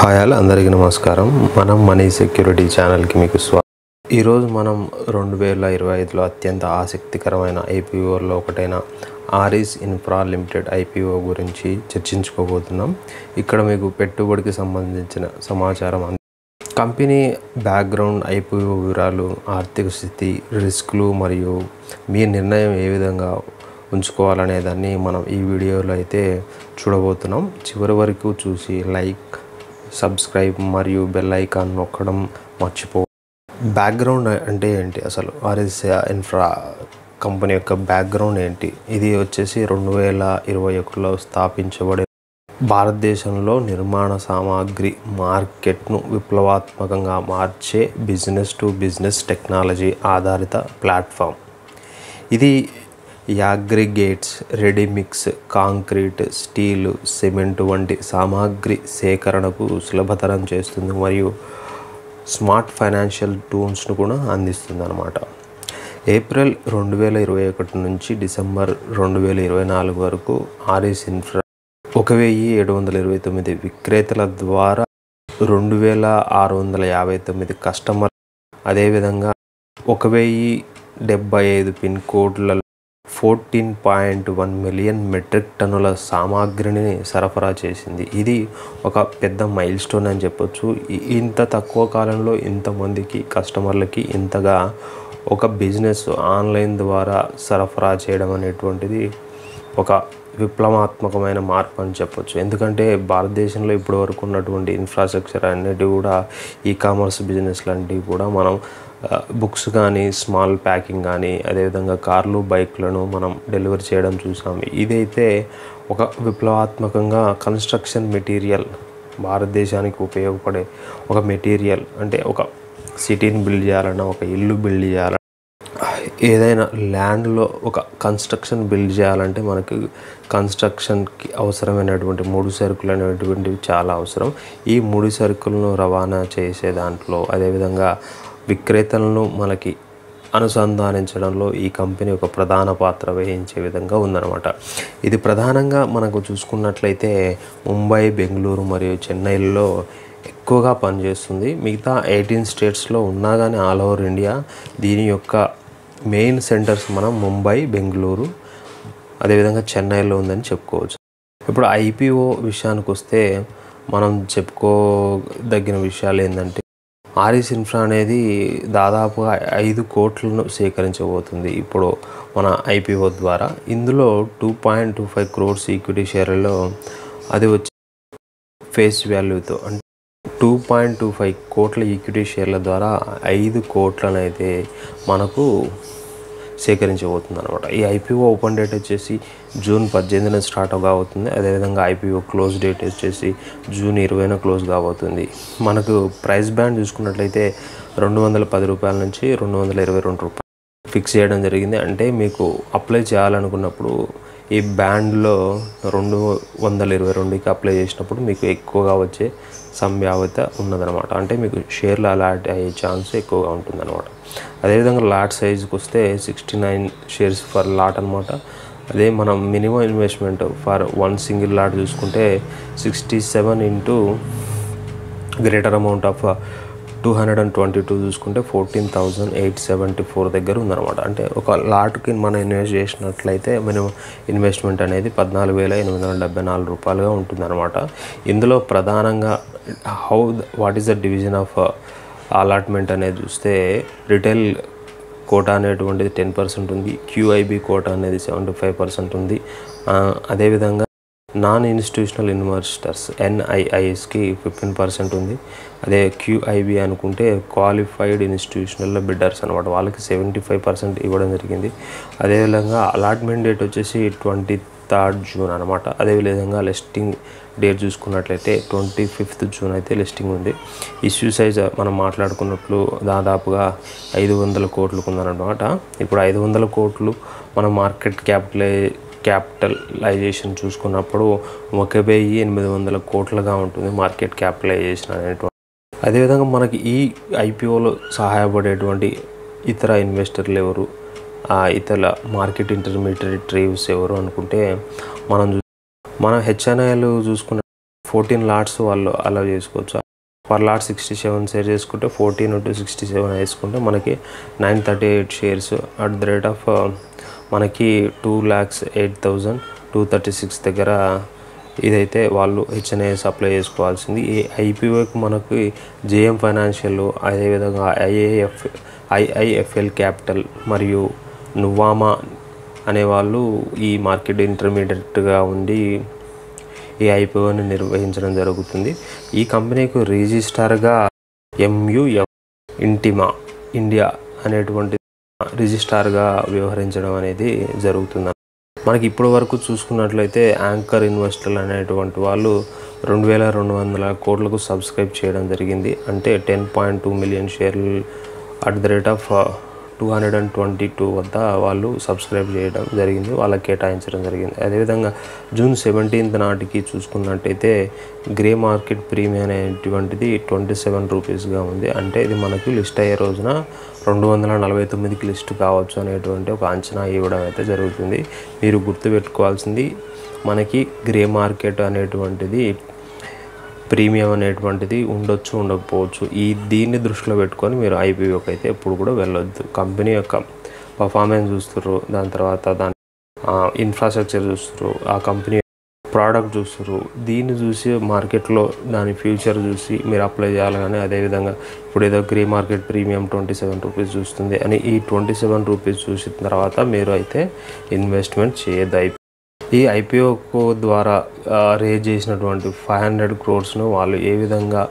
Hi all అందరికీ నమస్కారం. మనం మనీ సెక్యూరిటీ ఛానల్కి మీకు స్వాగతం. ఈరోజు మనం 2025లో అత్యంత ఆసక్తికరమైన ఐపీఓలో ఒకటైన ఆరిస్ ఇన్ఫ్రా లిమిటెడ్ ఐపీఓ గురించి చర్చించుకోబోతున్నాం. ఇక్కడ మీకు పెట్టుబడికి సంబంధించిన సమాచారం, కంపెనీ బ్యాక్గ్రౌండ్, ఐపీఓ వివరాలు, ఆర్థిక స్థితి, రిస్కులు మరియు మీ నిర్ణయం ఏ విధంగా ఉంచుకోవాలనే దాన్ని మనం ఈ వీడియోలో అయితే చూడబోతున్నాం. చివరి వరకు చూసి లైక్, సబ్స్క్రైబ్ మరియు బెల్ ఐకాన్ నొక్కడం మర్చిపో. బ్యాక్గ్రౌండ్ అంటే ఏంటి, అసలు ఆర్ఎస్ ఇన్ఫ్రా కంపెనీ యొక్క బ్యాక్గ్రౌండ్ ఏంటి? ఇది వచ్చేసి 2021లో స్థాపించబడి భారతదేశంలో నిర్మాణ సామాగ్రి మార్కెట్ను విప్లవాత్మకంగా మార్చే బిజినెస్ టు బిజినెస్ టెక్నాలజీ ఆధారిత ప్లాట్ఫామ్. ఇది యాగ్రిగేట్స్, రెడీమిక్స్, కాంక్రీట్, స్టీలు, సిమెంట్ వంటి సామాగ్రి సేకరణకు సులభతరం చేస్తుంది మరియు స్మార్ట్ ఫైనాన్షియల్ టూల్స్ను కూడా అందిస్తుంది అన్నమాట. ఏప్రిల్ 2021 నుంచి డిసెంబర్ 2024 వరకు ఆరిస్ ఇన్ఫ్రా 1729 విక్రేతల ద్వారా 2659 కస్టమర్, అదేవిధంగా 1075 పిన్ కోడ్లలో 14.1 మిలియన్ మెట్రిక్ టన్నుల సామాగ్రిని సరఫరా చేసింది. ఇది ఒక పెద్ద మైల్ స్టోన్ అని చెప్పొచ్చు. ఇంత తక్కువ కాలంలో ఇంతమందికి కస్టమర్లకి ఇంతగా ఒక బిజినెస్ ఆన్లైన్ ద్వారా సరఫరా చేయడం అనేటువంటిది ఒక విప్లవాత్మకమైన మార్పు అని చెప్పొచ్చు. ఎందుకంటే భారతదేశంలో ఇప్పటి వరకు ఉన్నటువంటి ఇన్ఫ్రాస్ట్రక్చర్ అన్నిటి కూడా ఈకామర్స్ బిజినెస్ లాంటివి కూడా మనం బుక్స్ కానీ, స్మాల్ ప్యాకింగ్ కానీ, అదేవిధంగా కార్లు, బైక్లను మనం డెలివరీ చేయడం చూసాం. ఇదైతే ఒక విప్లవాత్మకంగా కన్స్ట్రక్షన్ మెటీరియల్, భారతదేశానికి ఉపయోగపడే ఒక మెటీరియల్, అంటే ఒక సిటీని బిల్డ్ చేయాలన్నా, ఒక ఇల్లు బిల్డ్ చేయాలన్నా, ఏదైనా ల్యాండ్లో ఒక కన్స్ట్రక్షన్ బిల్డ్ చేయాలంటే మనకు కన్స్ట్రక్షన్కి అవసరమైనటువంటి ముడి సరుకులు అనేటువంటివి చాలా అవసరం. ఈ ముడి సరుకులను రవాణా చేసే దాంట్లో, అదేవిధంగా విక్రేతలను మనకి అనుసంధానించడంలో ఈ కంపెనీ ఒక ప్రధాన పాత్ర వహించే విధంగా ఉందన్నమాట. ఇది ప్రధానంగా మనకు చూసుకున్నట్లయితే ముంబై, బెంగళూరు మరియు చెన్నైలో ఎక్కువగా పనిచేస్తుంది. మిగతా 18 స్టేట్స్లో ఉన్నా కానీ ఆల్ ఓవర్ ఇండియా దీని యొక్క మెయిన్ సెంటర్స్ మనం ముంబై, బెంగళూరు, అదేవిధంగా చెన్నైలో ఉందని చెప్పుకోవచ్చు. ఇప్పుడు ఐపీఓ విషయానికి వస్తే మనం చెప్పుకోదగిన విషయాలు ఏంటంటే, ఆరిస్ ఇన్ఫ్రా అనేది దాదాపుగా 5 కోట్లను సేకరించబోతుంది ఇప్పుడు మన ఐపీఓ ద్వారా. ఇందులో 2.25 crores ఈక్విటీ షేర్లలో, అది వచ్చి ఫేస్ వాల్యూతో, అంటే 2.25 కోట్ల ఈక్విటీ షేర్ల ద్వారా 5 కోట్లను అయితే మనకు సేకరించబోతుంది అనమాట. ఈ ఐపీఓ ఓపెన్ డేట్ వచ్చేసి జూన్ 18న స్టార్ట్ కాబోతుంది. అదేవిధంగా ఐపీఓ క్లోజ్ డేట్ వచ్చేసి జూన్ 20న క్లోజ్ కాబోతుంది. మనకు ప్రైస్ బ్యాండ్ చూసుకున్నట్లయితే 210 రూపాయల నుంచి 222 రూపాయలు ఫిక్స్ చేయడం జరిగింది. అంటే మీకు అప్లై చేయాలనుకున్నప్పుడు ఈ బ్యాండ్లో 222కి అప్లై చేసినప్పుడు మీకు ఎక్కువగా వచ్చే సంభావ్యత ఉన్నదనమాట. అంటే మీకు షేర్లు అలాట్ అయ్యే ఛాన్స్ ఎక్కువగా ఉంటుందన్నమాట. అదేవిధంగా లాట్ సైజుకి వస్తే 69 షేర్స్ ఫర్ లాట్ అనమాట. అదే మనం minimum investment for 1 single lot చూసుకుంటే 67 ఇంటూ గ్రేటర్ అమౌంట్ ఆఫ్ 222 చూసుకుంటే 14,874 దగ్గర ఉందన్నమాట. అంటే ఒక లాట్కి మనం ఇన్వెస్ట్ చేసినట్లయితే మినిమం ఇన్వెస్ట్మెంట్ అనేది 14,874 రూపాయలుగా ఉంటుందన్నమాట. ఇందులో ప్రధానంగా what is the division of allotment అనేది చూస్తే, రిటైల్ కోటా అనేటువంటిది 10% ఉంది, క్యూఐబి కోటా అనేది 75% ఉంది, అదేవిధంగా నాన్ ఇన్స్టిట్యూషనల్ ఇన్వెస్టర్స్ NIISకి 15% ఉంది. అదే క్యూఐబి అనుకుంటే క్వాలిఫైడ్ ఇన్స్టిట్యూషనల్ బిడ్డర్స్ అనమాట, వాళ్ళకి 75% ఇవ్వడం జరిగింది. అదేవిధంగా అలాట్మెంట్ డేట్ వచ్చేసి 23rd జూన్ అనమాట. అదేవిధంగా లిస్టింగ్ డేట్ చూసుకున్నట్లయితే 25th జూన్ అయితే లిస్టింగ్ ఉంది. ఇష్యూ సైజ్ మనం మాట్లాడుకున్నట్లు దాదాపుగా 500 కోట్లకు ఉందన్నమాట. ఇప్పుడు 500 కోట్లు మన మార్కెట్ క్యాపిటలైజేషన్ చూసుకున్నప్పుడు 1800 కోట్లుగా ఉంటుంది మార్కెట్ క్యాపిటలైజేషన్ అనేటువంటి. అదేవిధంగా మనకి ఈ ఐపీఓలో సహాయపడేటువంటి ఇతర ఇన్వెస్టర్లు ఎవరు, ఇతర మార్కెట్ ఇంటర్మీడియట్ ట్రేవ్స్ ఎవరు అనుకుంటే, మన హెచ్ఎన్ఐలు చూసుకున్న 14 లాట్స్ వాళ్ళు అలౌ చేసుకోవచ్చు. పర్ లాట్ 67 షేర్ చేసుకుంటే 14 × 67 వేసుకుంటే మనకి 938 shares at the rate of మనకి 2,08,236 దగ్గర ఇదైతే వాళ్ళు హెచ్ఎన్ఐఎస్ అప్లై చేసుకోవాల్సింది. ఈ ఐపీఓకి మనకి జేఎం ఫైనాన్షియల్, అదేవిధంగా ఐఐఎఫ్ఎల్ క్యాపిటల్ మరియు నువామా అనేవాళ్ళు ఈ మార్కెట్ ఇంటర్మీడియట్గా ఉండి ఈ ఐపీఓని నిర్వహించడం జరుగుతుంది. ఈ కంపెనీకి రిజిస్టార్గా MUF ఇంటిమా ఇండియా అనేటువంటి రిజిస్టార్గా వ్యవహరించడం అనేది జరుగుతుంది. మనకి ఇప్పటి వరకు చూసుకున్నట్లయితే యాంకర్ ఇన్వెస్టర్లు అనేటువంటి వాళ్ళు 2,200 కోట్లకు సబ్స్క్రైబ్ చేయడం జరిగింది. అంటే 10.2 మిలియన్ షేర్లు అట్ ద రేట్ ఆఫ్ 222 వద్ద వాళ్ళు సబ్స్క్రైబ్ చేయడం జరిగింది, వాళ్ళకి కేటాయించడం జరిగింది. అదేవిధంగా జూన్ 17 నాటికి చూసుకున్నట్టయితే గ్రే మార్కెట్ ప్రీమియం అనేటువంటిది 27 రూపీస్గా ఉంది. అంటే ఇది మనకి లిస్ట్ అయ్యే రోజున 249కి లిస్ట్ కావచ్చు అనేటువంటి ఒక అంచనా ఇవ్వడం అయితే జరుగుతుంది. మీరు గుర్తుపెట్టుకోవాల్సింది మనకి గ్రే మార్కెట్ అనేటువంటిది ప్రీమియం అనేటువంటిది ఉండొచ్చు, ఉండకపోవచ్చు. దీన్ని దృష్టిలో పెట్టుకొని మీరు ఐపీఓకి అయితే ఎప్పుడు కూడా వెళ్ళొద్దు. కంపెనీ యొక్క పర్ఫార్మెన్స్ చూస్తారు, దాని తర్వాత దాని ఇన్ఫ్రాస్ట్రక్చర్ చూస్తారు, ఆ కంపెనీ ప్రోడక్ట్ చూస్తారు. దీన్ని చూసి మార్కెట్లో దాని ఫ్యూచర్ చూసి మీరు అప్లై చేయాలి. కానీ అదేవిధంగా ఇప్పుడు ఏదో గ్రే మార్కెట్ ప్రీమియం 27 రూపీస్ చూస్తుంది అని ఈ 27 రూపీస్ చూసిన తర్వాత మీరు అయితే ఇన్వెస్ట్మెంట్ చేయొద్దు. ఈ ఐపీఓ ద్వారా రేజ్ చేసినటువంటి 500 crores వాళ్ళు ఏ విధంగా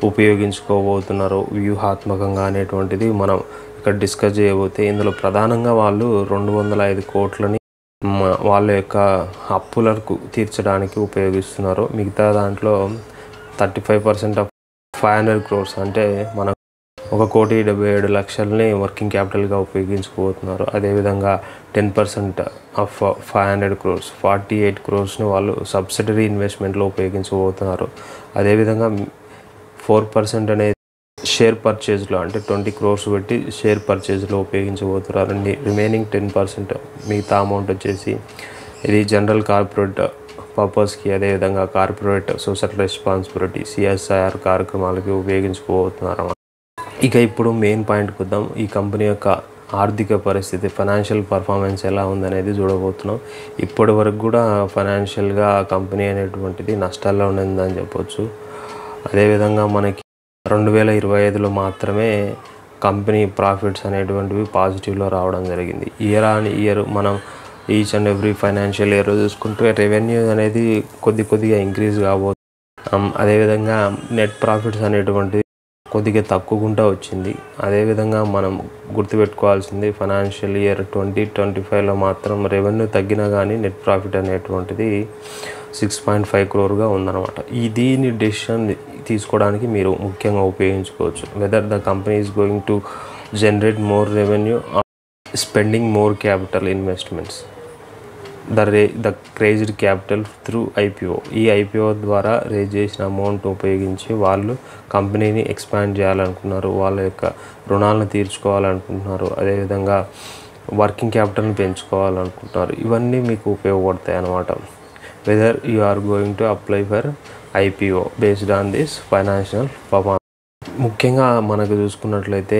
ఉపయోగించుకోబోతున్నారో వ్యూహాత్మకంగా అనేటువంటిది మనం ఇక్కడ డిస్కస్ చేయబోతే, ఇందులో ప్రధానంగా వాళ్ళు 205 కోట్లని వాళ్ళ యొక్క అప్పులకు తీర్చడానికి ఉపయోగిస్తున్నారు. మిగతా దాంట్లో 35% ఆఫ్ 500 crores అంటే మనం 1,77,00,000ని వర్కింగ్ క్యాపిటల్గా ఉపయోగించుకోబోతున్నారు. అదేవిధంగా 10% ఆఫ్ 500 crores 48 crores వాళ్ళు సబ్సిడరీ ఇన్వెస్ట్మెంట్లో ఉపయోగించబోతున్నారు. అదేవిధంగా 4% అనేది షేర్ పర్చేజ్లో అంటే 20 crores పెట్టి షేర్ పర్చేజ్లో ఉపయోగించబోతున్నారు. రిమైనింగ్ 10% మిగతా అమౌంట్ వచ్చేసి ఇది జనరల్ కార్పొరేట్ పర్పస్కి, అదేవిధంగా కార్పొరేట్ సోషల్ రెస్పాన్సిబిలిటీ CSR కార్యక్రమాలకి ఉపయోగించుకోబోతున్నారు. ఇక ఇప్పుడు మెయిన్ పాయింట్కి వద్దాం. ఈ కంపెనీ యొక్క ఆర్థిక పరిస్థితి, ఫైనాన్షియల్ పర్ఫార్మెన్స్ ఎలా ఉందనేది చూడబోతున్నాం. ఇప్పటి వరకు కూడా ఫైనాన్షియల్గా కంపెనీ అనేటువంటిది నష్టాల్లో ఉందని చెప్పొచ్చు. అదేవిధంగా మనకి 2025లో మాత్రమే కంపెనీ ప్రాఫిట్స్ అనేటువంటివి పాజిటివ్లో రావడం జరిగింది. ఇయర్ ఆన్ ఇయర్ మనం each and every financial year చూసుకుంటే రెవెన్యూ అనేది కొద్దిగా ఇంక్రీజ్ కాబోతుంది. అదేవిధంగా నెట్ ప్రాఫిట్స్ అనేటువంటిది కొద్దిగా తక్కువగా వచ్చింది. అదేవిధంగా మనం గుర్తుపెట్టుకోవాల్సింది ఫైనాన్షియల్ ఇయర్ 2025లో మాత్రం రెవెన్యూ తగ్గినా కానీ నెట్ ప్రాఫిట్ అనేటువంటిది 6.5 crore ఉందన్నమాట. దీని డెసిషన్ తీసుకోవడానికి మీరు ముఖ్యంగా ఉపయోగించుకోవచ్చు. Whether the company is going to generate more revenue, spending more capital investments, the raised capital through IPO. ఈ ఐపీఓ ద్వారా రేజ్ చేసిన అమౌంట్ ఉపయోగించి వాళ్ళు కంపెనీని ఎక్స్పాండ్ చేయాలనుకున్నారు, వాళ్ళ యొక్క రుణాలను తీర్చుకోవాలనుకుంటున్నారు, అదేవిధంగా వర్కింగ్ క్యాపిటల్ని పెంచుకోవాలనుకుంటున్నారు. ఇవన్నీ మీకు ఉపయోగపడతాయి అన్నమాట. Whether you are going to apply for IPO based on this financial performance. ముఖ్యంగా మనకు చూసుకున్నట్లయితే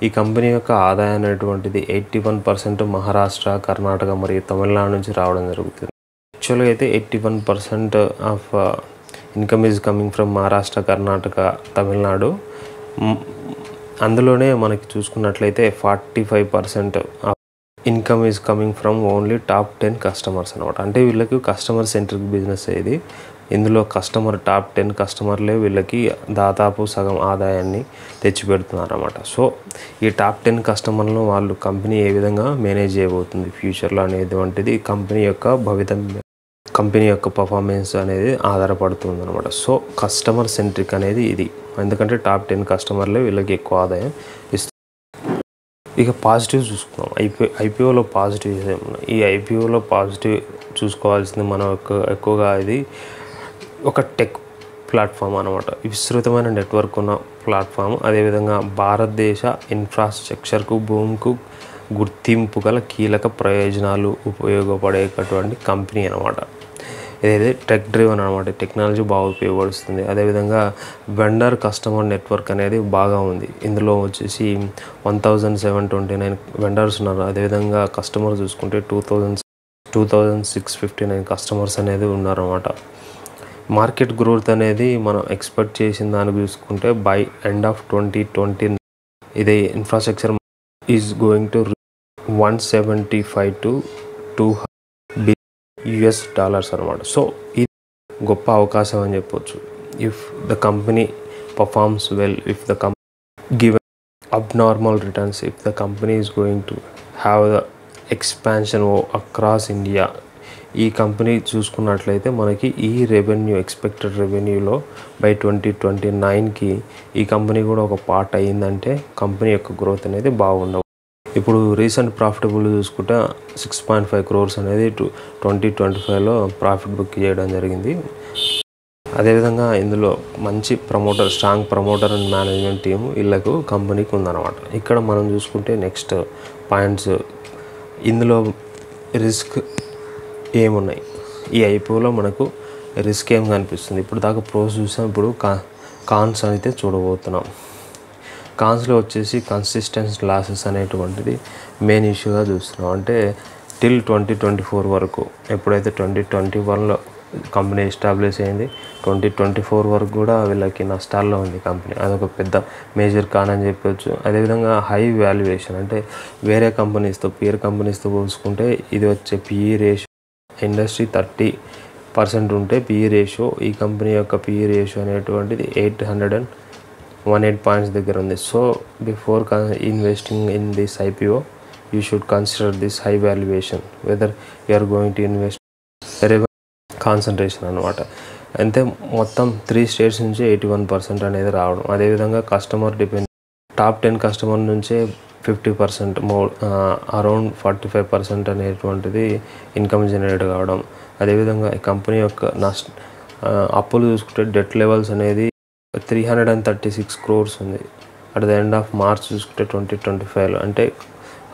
ఈ కంపెనీ యొక్క ఆదాయం అనేటువంటిది 81% మహారాష్ట్ర, కర్ణాటక మరియు తమిళనాడు నుంచి రావడం జరుగుతుంది. యాక్చువల్గా అయితే 81% of income is coming from Maharashtra, Karnataka, Tamil Nadu. అందులోనే మనకి చూసుకున్నట్లయితే 45% of income is coming from only top 10 customers అనమాట. అంటే వీళ్ళకి కస్టమర్ సెంట్రిక్ బిజినెస్ ఇది. ఇందులో టాప్ 10 కస్టమర్లే వీళ్ళకి దాదాపు సగం ఆదాయాన్ని తెచ్చిపెడుతున్నారు అన్నమాట. సో ఈ టాప్ 10 కస్టమర్లను వాళ్ళు కంపెనీ ఏ విధంగా మేనేజ్ చేయబోతుంది ఫ్యూచర్లో అనేటువంటిది కంపెనీ యొక్క పర్ఫార్మెన్స్ అనేది ఆధారపడుతుంది అనమాట. సో కస్టమర్ సెంట్రిక్ అనేది ఇది, ఎందుకంటే టాప్ 10 కస్టమర్లే వీళ్ళకి ఎక్కువ ఆదాయం ఇస్తుంది. ఇక పాజిటివ్ చూసుకున్నాం. ఐపీఓలో పాజిటివ్ ఏమున్నాయి? ఈ ఐపీఓలో పాజిటివ్ చూసుకోవాల్సింది మనం ఎక్కువగా ఇది ఒక టెక్ ప్లాట్ఫామ్ అనమాట. విస్తృతమైన నెట్వర్క్ ఉన్న ప్లాట్ఫామ్. అదేవిధంగా భారతదేశ ఇన్ఫ్రాస్ట్రక్చర్కు, భూమికు గుర్తింపు గల కీలక ప్రయోజనాలు ఉపయోగపడేటటువంటి కంపెనీ అనమాట. ఇదైతే టెక్ డ్రివెన్ అనమాట. టెక్నాలజీ బాగా ఉపయోగపడుతుంది. అదేవిధంగా వెండర్ కస్టమర్ నెట్వర్క్ అనేది బాగా ఉంది. ఇందులో వచ్చేసి 1729 వెండర్స్ ఉన్నారు. అదేవిధంగా కస్టమర్ చూసుకుంటే 2659 కస్టమర్స్ అనేది ఉన్నారన్నమాట. మార్కెట్ గ్రోత్ అనేది మనం ఎక్స్పెక్ట్ చేసిన దానికి చూసుకుంటే బై ఎండ్ ఆఫ్ 2020 ఇది infrastructure is going to $175 to $200 billion అనమాట. సో ఇది గొప్ప అవకాశం అని చెప్పొచ్చు. If the company performs well, if the company given abnormal returns, if the company is going to have the expansion across India, ఈ company చూసుకున్నట్లయితే మనకి ఈ రెవెన్యూ ఎక్స్పెక్టెడ్ రెవెన్యూలో బై 2029కి ఈ కంపెనీ కూడా ఒక పార్ట్ అయ్యిందంటే కంపెనీ యొక్క గ్రోత్ అనేది బాగుండవు. ఇప్పుడు రీసెంట్ ప్రాఫిటబుల్ చూసుకుంటే 6.5 crores అనేది 2025లో ప్రాఫిట్ బుక్ చేయడం జరిగింది. అదేవిధంగా ఇందులో మంచి strong promoter and management team వీళ్ళకు కంపెనీకి ఉందన్నమాట. ఇక్కడ మనం చూసుకుంటే నెక్స్ట్ పాయింట్స్, ఇందులో రిస్క్ ఏమున్నాయి, ఈ ఐపీఓలో మనకు రిస్క్ ఏం కనిపిస్తుంది. ఇప్పుడు దాకా ప్రోస్ చూసాం, ఇప్పుడు కాన్స్ అయితే చూడబోతున్నాం. కాన్స్లో వచ్చేసి కన్సిస్టెన్స్ లాసెస్ అనేటువంటిది మెయిన్ ఇష్యూగా చూస్తున్నాం. అంటే టిల్ 2024 వరకు, ఎప్పుడైతే 2021లో కంపెనీ ఎస్టాబ్లిష్ అయింది, 2024 వరకు కూడా వీళ్ళకి నష్టాల్లో ఉంది కంపెనీ. అదొక పెద్ద మేజర్ కాన్ అని చెప్పొచ్చు. అదేవిధంగా హై వాల్యుయేషన్, అంటే వేరే కంపెనీస్తో పీర్ కంపెనీస్తో పోల్చుకుంటే ఇది వచ్చే పిఈ రేషియో ఇండస్ట్రీ 30% ఉంటే పిఈ రేషియో, ఈ కంపెనీ యొక్క పిఈ రేషియో అనేటువంటిది 818 పాయింట్స్ దగ్గర ఉంది. So before investing in this IPO you should consider this high valuation whether you are going to invest concentration అనమాట. అంటే మొత్తం 3 స్టేట్స్ నుంచి 81% అనేది రావడం. అదేవిధంగా కస్టమర్ డిపెండ్, టాప్ 10 కస్టమర్ నుంచే 50% అరౌండ్ 45% అనేటువంటిది ఇన్కమ్ జనరేట్ కావడం. అదేవిధంగా ఈ కంపెనీ యొక్క అప్పులు చూసుకుంటే డెట్ లెవెల్స్ అనేది 336 crores ఉంది at the end of March చూసుకుంటే 2025లో. అంటే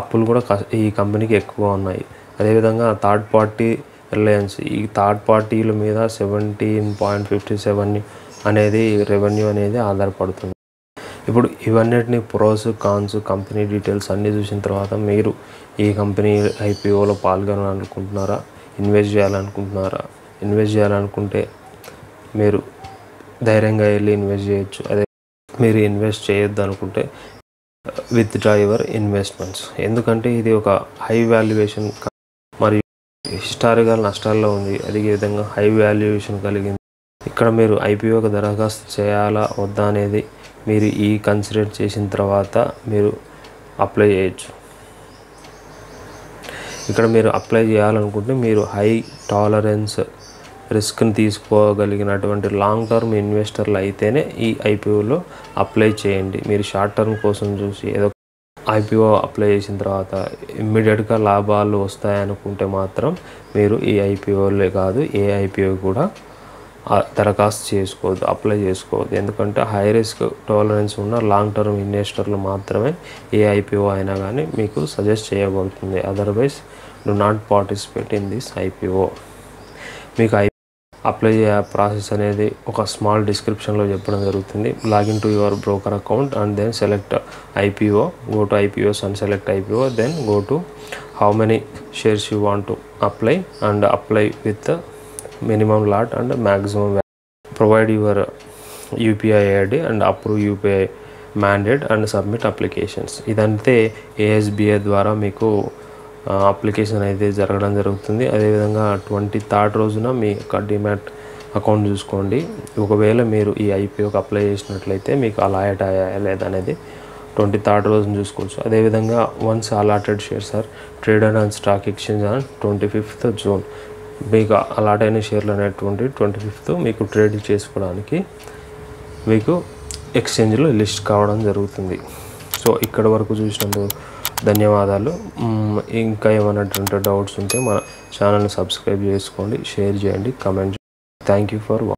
అప్పులు కూడా ఈ కంపెనీకి ఎక్కువ ఉన్నాయి. అదేవిధంగా థర్డ్ పార్టీ రిలయన్స్, ఈ థర్డ్ పార్టీల మీద 17.57 అనేది రెవెన్యూ అనేది ఆధారపడుతుంది. ఇప్పుడు ఇవన్నిటిని ప్రోస్ కాన్స్ కంపెనీ డీటెయిల్స్ అన్నీ చూసిన తర్వాత మీరు ఈ కంపెనీ ఐపీఓలో పాల్గొనాలనుకుంటున్నారా, ఇన్వెస్ట్ చేయాలనుకుంటే మీరు ధైర్యంగా వెళ్ళి ఇన్వెస్ట్ చేయొచ్చు. అదే మీరు ఇన్వెస్ట్ చేయొద్దు అనుకుంటే విత్డ్రా యువర్ ఇన్వెస్ట్మెంట్స్. ఎందుకంటే ఇది ఒక హై వాల్యుయేషన్ మరియు హిస్టారికల్ నష్టాల్లో ఉంది. అదే విధంగా హై వాల్యుయేషన్ కలిగింది. ఇక్కడ మీరు ఐపీఓకి దరఖాస్తు చేయాలా వద్దా అనేది మీరు కన్సిడర్ చేసిన తర్వాత మీరు అప్లై చేయొచ్చు. ఇక్కడ మీరు అప్లై చేయాలనుకుంటే మీరు హై టాలరెన్స్ రిస్క్ని తీసుకోగలిగినటువంటి లాంగ్ టర్మ్ ఇన్వెస్టర్లు అయితేనే ఈ ఐపీఓలో అప్లై చేయండి. మీరు షార్ట్ టర్మ్ కోసం చూసి ఏదో ఐపీఓ అప్లై చేసిన తర్వాత ఇమ్మీడియట్గా లాభాలు వస్తాయనుకుంటే మాత్రం మీరు ఈ ఐపీఓలే కాదు ఏ ఐపీఓ కూడా దరఖాస్తు చేసుకోవద్దు, అప్లై చేసుకోవద్దు. ఎందుకంటే హై రిస్క్ టాలరెన్స్ ఉన్న లాంగ్ టర్మ్ ఇన్వెస్టర్లు మాత్రమే ఏ ఐపీఓ అయినా కానీ మీకు సజెస్ట్ చేయబడుతుంది. Otherwise do not participate in this IPO. మీకు అప్లై చేయ ప్రాసెస్ అనేది ఒక స్మాల్ డిస్క్రిప్షన్లో చెప్పడం జరుగుతుంది. Login to your broker account and then select IPO, go to IPOs and select IPO, then go to how many shares you want to apply and apply with minimum lot and maximum value. Provide your UPI ID and approve UPI mandate and submit applications. ఇదంతే ASBI ద్వారా మీకు application అయితే జరగడం జరుగుతుంది. అదేవిధంగా 23rd రోజున మీ యొక్క demat account చూసుకోండి. ఒకవేళ మీరు ఈ ఐపీఓకి అప్లై చేసినట్లయితే మీకు అలాట్ అయ్యాయా లేదనేది 23rd రోజున చూసుకోవచ్చు. అదేవిధంగా once allotted shares are traded on stock exchange on 25th June. మీకు అలాట్ అయిన షేర్లు అనేటువంటి 25th మీకు ట్రేడ్ చేసుకోవడానికి మీకు ఎక్స్చేంజ్లో లిస్ట్ కావడం జరుగుతుంది. సో ఇక్కడ వరకు చూసినందుకు ధన్యవాదాలు. ఇంకా ఏమైనటువంటి డౌట్స్ ఉంటే మన ఛానల్ని సబ్స్క్రైబ్ చేసుకోండి, షేర్ చేయండి, కమెంట్ చేయండి. Thank you for watching.